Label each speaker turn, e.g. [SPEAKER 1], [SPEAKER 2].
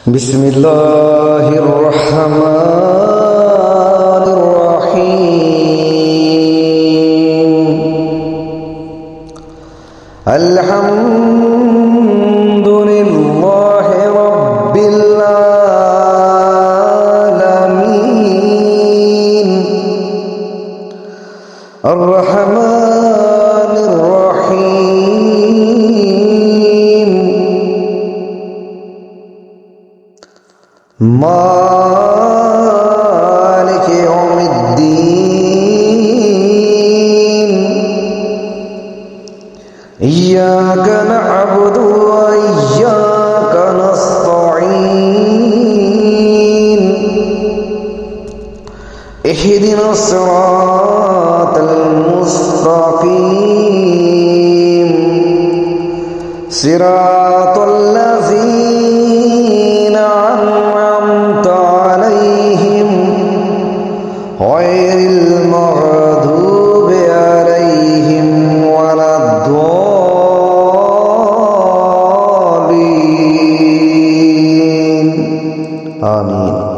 [SPEAKER 1] بسم الله الرحمن الرحيم. الحمد لله رب العالمين الرحمن الرحيم مالك يوم الدين إياك نعبد وإياك نستعين اهدنا الصراط المستقيم صراط الذين أنعمت عليهم غير المغضوب عليهم ولا الضالين آمين.